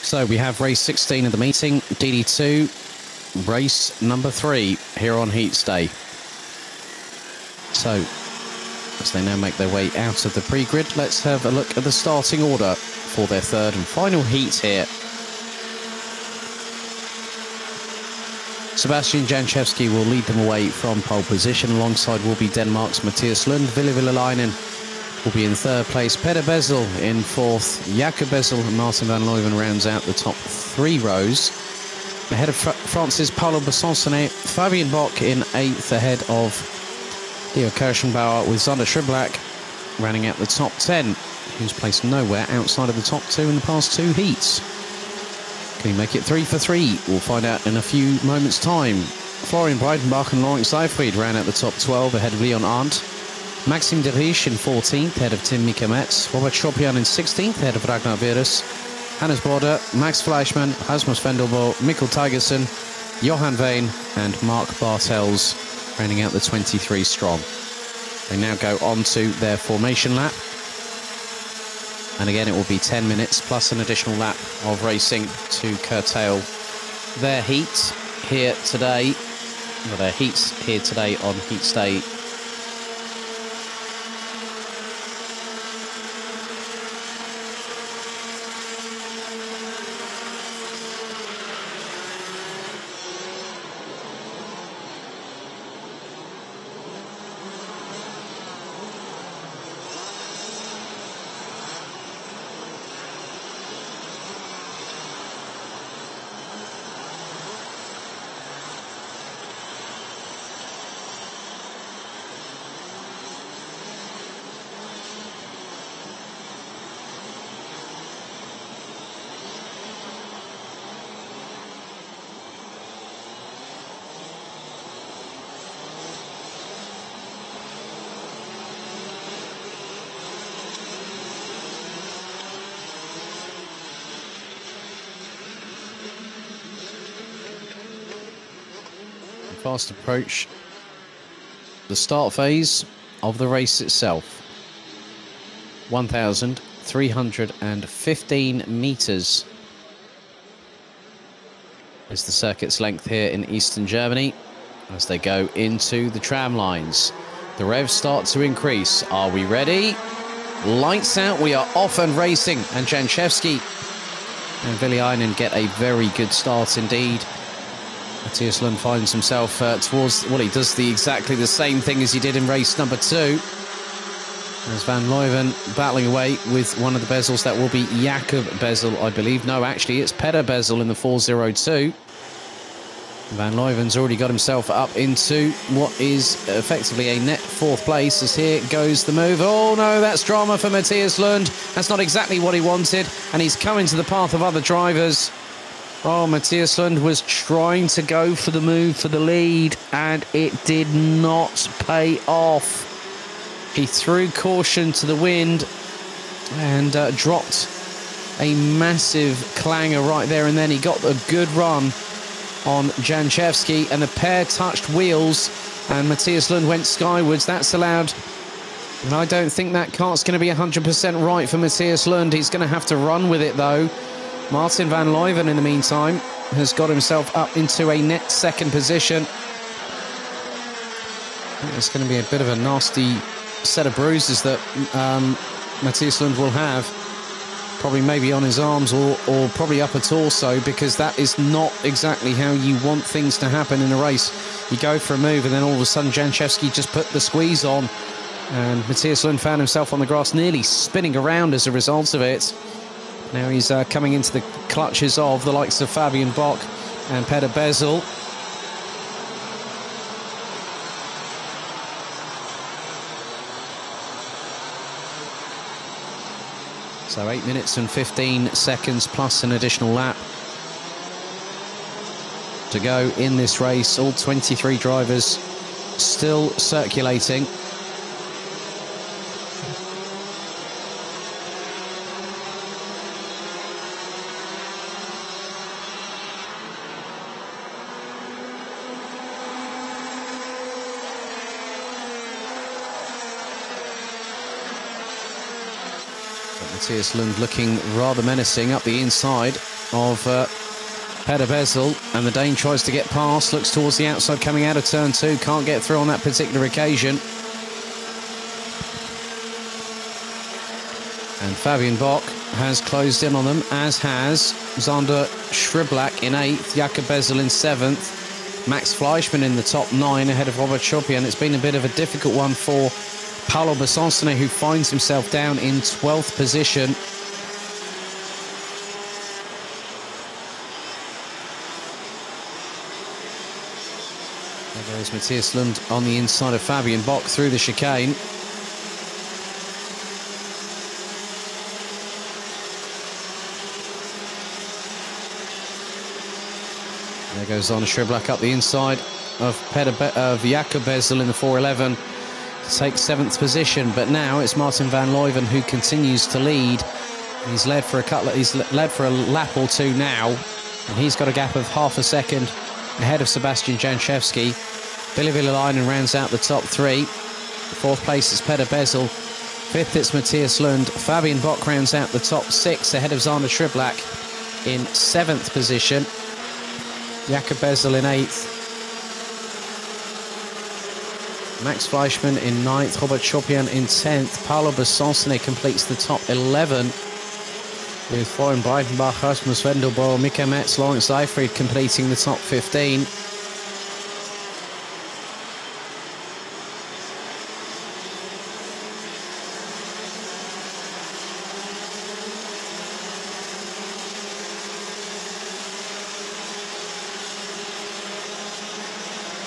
So we have race 16 of the meeting, DD2, race number 3 here on Heats Day. So, as they now make their way out of the pre-grid, let's have a look at the starting order for their third and final heat here. Sebastian Jankowski will lead them away from pole position. Alongside will be Denmark's Mathias Lund. Ville Villelainen will be in third place. Peter Bezel in fourth. Jakob Bezel and Martin van Leuven rounds out the top 3 rows. Ahead of France's Paulo Bessoncenet. Fabian Bock in eighth, ahead of Leo Kirschenbauer, with Zander Schriblak rounding out the top 10, who's placed nowhere outside of the top 2 in the past 2 heats. Can he make it 3 for 3? We'll find out in a few moments' time. Florian Breitenbach and Laurent Seyfried round out the top 12, ahead of Leon Arndt. Maxime de Riche in 14th, ahead of Tim Mikametz. Robert Schopian in 16th, ahead of Ragnar Virus. Hannes Border, Max Fleischmann, Rasmus Vendelbo, Mikkel Tigerson, Johan Veen and Mark Bartels rounding out the 23 strong. They now go on to their formation lap. And again, it will be 10 minutes plus an additional lap of racing to curtail their heat here today. Well, their heats here today on Heats Day. Fast approach the start phase of the race itself. 1,315 meters is the circuit's length here in eastern Germany as they go into the tram lines. The revs start to increase. Are we ready? Lights out, we are off and racing, and Jankowski and Villelainen get a very good start indeed. Mathias Lund finds himself towards, well, he does exactly the same thing as he did in race number 2. There's Van Leuven battling away with one of the Bezels. That will be Jakob Bezel, I believe. No, actually, it's Peter Bezel in the 402. Van Leuven's already got himself up into what is effectively a net 4th place, as here goes the move. Oh, no, that's drama for Mathias Lund. That's not exactly what he wanted, and he's come into the path of other drivers. Oh, Mathias Lund was trying to go for the move for the lead, and it did not pay off. He threw caution to the wind and dropped a massive clanger right there, and then he got a good run on Jankowski, and the pair touched wheels, and Mathias Lund went skywards. That's allowed, and I don't think that cart's going to be 100% right for Mathias Lund. He's going to have to run with it, though. Martin van Leuven, in the meantime, has got himself up into a net 2nd position. It's going to be a bit of a nasty set of bruises that Mathias Lund will have. Probably maybe on his arms or probably upper torso, because that is not exactly how you want things to happen in a race. You go for a move and then all of a sudden Jankowski just put the squeeze on, and Mathias Lund found himself on the grass, nearly spinning around as a result of it. Now he's coming into the clutches of the likes of Fabian Bock and Peter Bezel. So 8 minutes and 15 seconds plus an additional lap to go in this race. All 23 drivers still circulating. Mathias Lund looking rather menacing up the inside. of Peder Bezel, and the Dane tries to get past, looks towards the outside coming out of turn 2, can't get through on that particular occasion. And Fabian Bock has closed in on them, as has Zander Schriblak in 8th, Jakob Bezel in 7th, Max Fleischmann in the top 9 ahead of Robert Chopian. It's been a bit of a difficult one for Paolo Besancone, who finds himself down in 12th position. There goes Matthias Lund on the inside of Fabian Bock through the chicane. There goes on Schriblak up the inside of Jakob Bezel in the 411 to take 7th position. But now it's Martin van Leuven who continues to lead. He's led for a lap or two now, and he's got a gap of half a second ahead of Sebastian Janchevski. Billy Villalainen rounds out the top 3. 4th place is Peder Bezel. 5th it's Matthias Lund. Fabian Bock rounds out the top 6 ahead of Zander Schriblak in 7th position. Jakob Bezel in 8th. Max Fleischmann in 9th. Robert Chopian in 10th. Paolo Besancone completes the top 11. With Florian Breitenbach, Rasmus Wendelboe, Mika Metz, Lawrence Seyfried completing the top 15.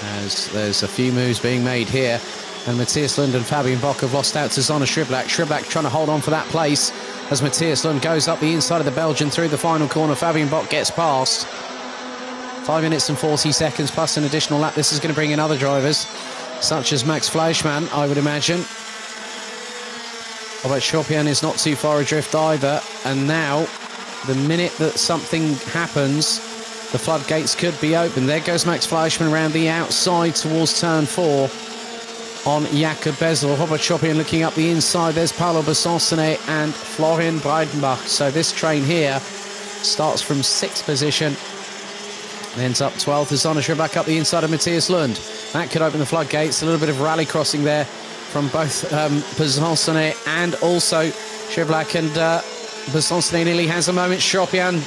As there's a few moves being made here, and Matthias Lund and Fabian Bock have lost out to Zander Schriblak. Schriblak trying to hold on for that place as Matthias Lund goes up the inside of the Belgian through the final corner. Fabian Bock gets past. 5 minutes and 40 seconds plus an additional lap. This is going to bring in other drivers, such as Max Fleischmann, I would imagine. Robert Chopian is not too far adrift either. And now, the minute that something happens, the floodgates could be open. There goes Max Fleischmann around the outside towards turn 4 on Jakob Bezel. Robert Chopian looking up the inside. There's Paolo Besancone and Florian Breitenbach. So this train here starts from 6th position, ends up 12th as Zander Schriblak up the inside of Matthias Lund. That could open the floodgates. A little bit of rally crossing there from both Besancone and also Schriblak, and Besancone nearly has a moment. Chopian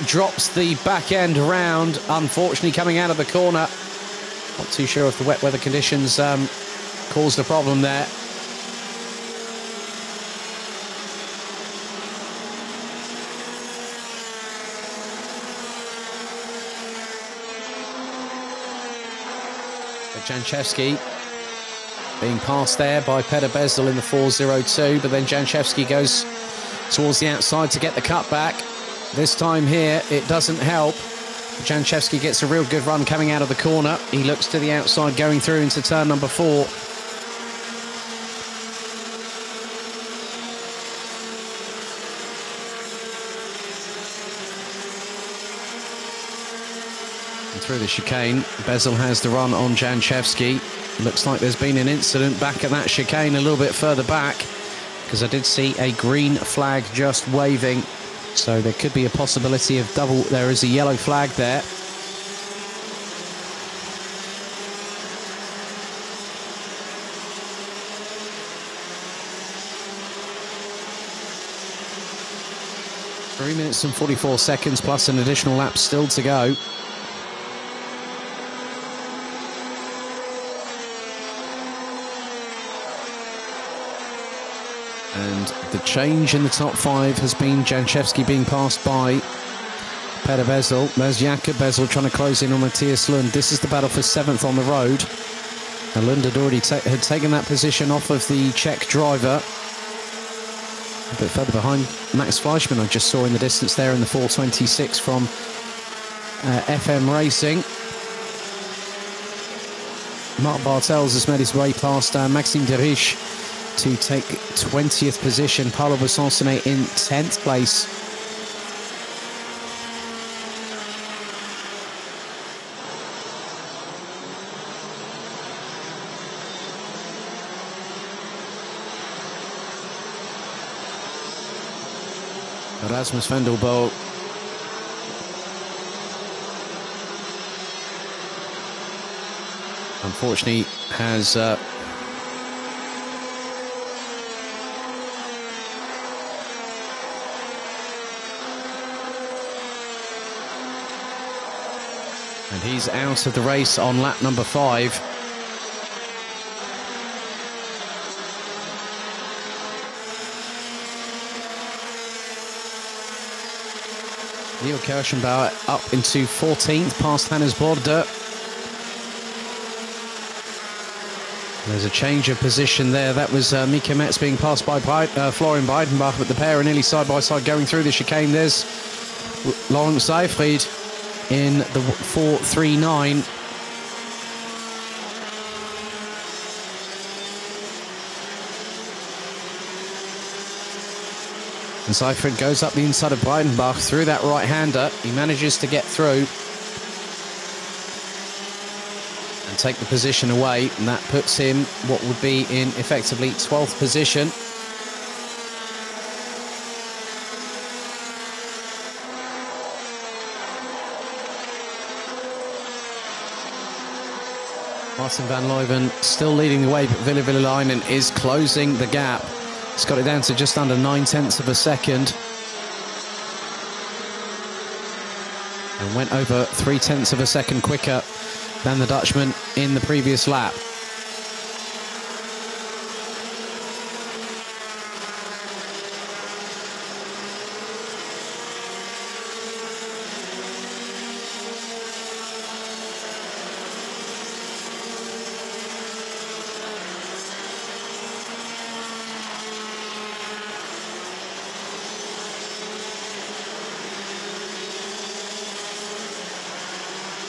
drops the back end round, unfortunately coming out of the corner. Not too sure if the wet weather conditions caused a problem there. Janchevski being passed there by Peder Bezel in the 4.02, but then Janchevski goes towards the outside to get the cut back. This time here, it doesn't help. Janchevski gets a real good run coming out of the corner. He looks to the outside going through into turn number 4. And through the chicane, Bezel has the run on Janchevski. Looks like there's been an incident back at that chicane a little bit further back, because I did see a green flag just waving. So there could be a possibility of double. There is a yellow flag there. Three minutes and 44 seconds plus an additional lap still to go. And the change in the top 5 has been Janchevski being passed by Peder Bezel. There's Jakob Bezel trying to close in on Matthias Lund. This is the battle for 7th on the road. And Lund had already taken that position off of the Czech driver. A bit further behind Max Fleischmann, I just saw in the distance there in the 4.26 from FM Racing. Marc Bartels has made his way past Maxime Derich to take 20th position. Paolo Besancone in 10th place. Rasmus Wendelboe unfortunately has and he's out of the race on lap number 5. Leo Kirschenbauer up into 14th, past Hannes Borde. There's a change of position there. That was Mika Metz being passed by Florian Breidenbach, but the pair are nearly side by side going through the chicane. There's Laurent Seyfried in the 4.39. And Seyfried goes up the inside of Breidenbach through that right-hander. He manages to get through and take the position away, and that puts him what would be in effectively 12th position. Martin van Leuven still leading the way, but Ville Villelainen is closing the gap. He's got it down to just under 9/10 of a second. And went over 3/10 of a second quicker than the Dutchman in the previous lap.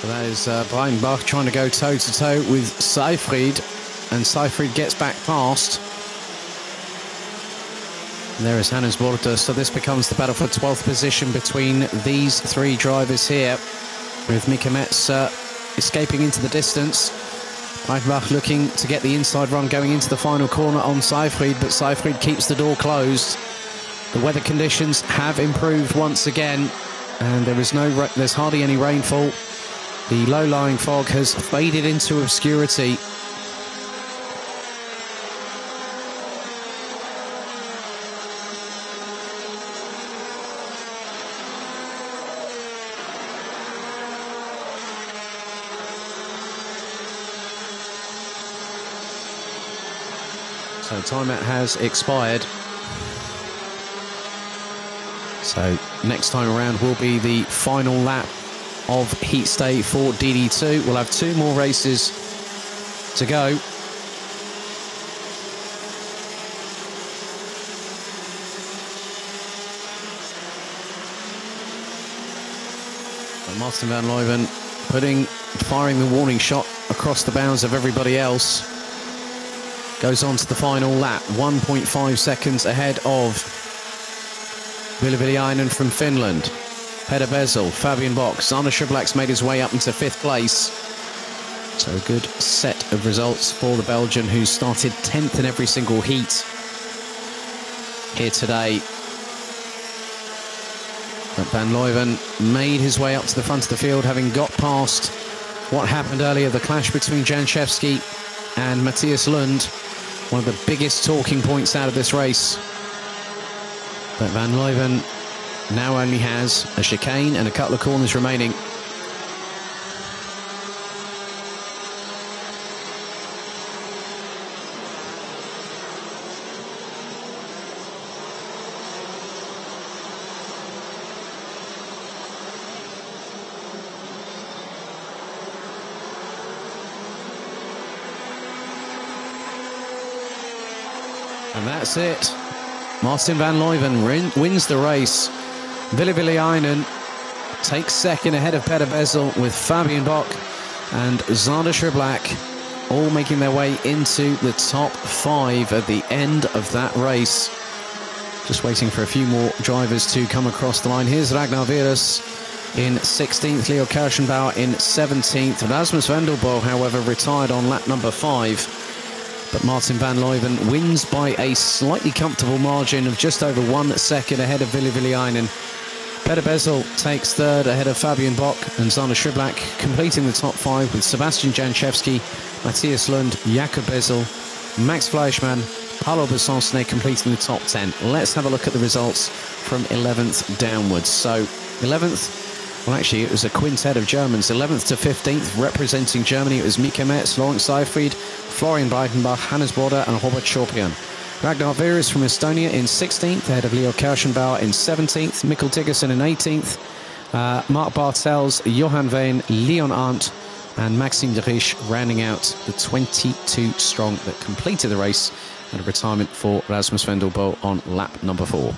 That is Breidenbach trying to go toe-to-toe with Seyfried, and Seyfried gets back past. And there is Hannes Borde, so this becomes the battle for 12th position between these three drivers here, with Mika Metz escaping into the distance. Breidenbach looking to get the inside run going into the final corner on Seyfried, but Seyfried keeps the door closed. The weather conditions have improved once again, and there's hardly any rainfall. The low-lying fog has faded into obscurity. So timeout has expired. So next time around will be the final lap of heat stay for DD2. We'll have 2 more races to go. But Martin van Leuven firing the warning shot across the bows of everybody else. Goes on to the final lap, 1.5 seconds ahead of Ville Villelainen from Finland. Peter Bezel, Fabian Bock, Sander Schriblak's made his way up into 5th place. So a good set of results for the Belgian, who started 10th in every single heat here today. But Van Leuven made his way up to the front of the field, having got past what happened earlier, the clash between Janczewski and Matthias Lund, one of the biggest talking points out of this race. But Van Leuven now only has a chicane and a couple of corners remaining. And that's it. Martin van Leuven wins the race. Ville Villelainen takes 2nd ahead of Peter Bezel, with Fabian Bock and Sander Schriblak all making their way into the top 5 at the end of that race. Just waiting for a few more drivers to come across the line. Here's Ragnar Virus in 16th, Leo Kirschenbauer in 17th. Rasmus van der Bo, however, retired on lap number 5. But Martin van Leuven wins by a slightly comfortable margin of just over 1 second ahead of Ville Villelainen. Peter Bezel takes third ahead of Fabian Bock and Zana Schiblak, completing the top 5 with Sebastian Janchevski, Matthias Lund, Jakob Bezel, Max Fleischmann, Paulo Besonsne completing the top 10. Let's have a look at the results from 11th downwards. So 11th, well actually it was a quintet of Germans. 11th to 15th, representing Germany, it was Mika Metz, Lawrence Seyfried, Florian Breitenbach, Hannes Broder and Robert Schorpian. Ragnar Virus from Estonia in 16th, ahead of Leo Kirschenbauer in 17th, Mikkel Tiggerson in 18th, Mark Bartels, Johan Veen, Leon Arndt and Maxime de Riche rounding out the 22 strong that completed the race, and a retirement for Rasmus Vendelbo on lap number 4.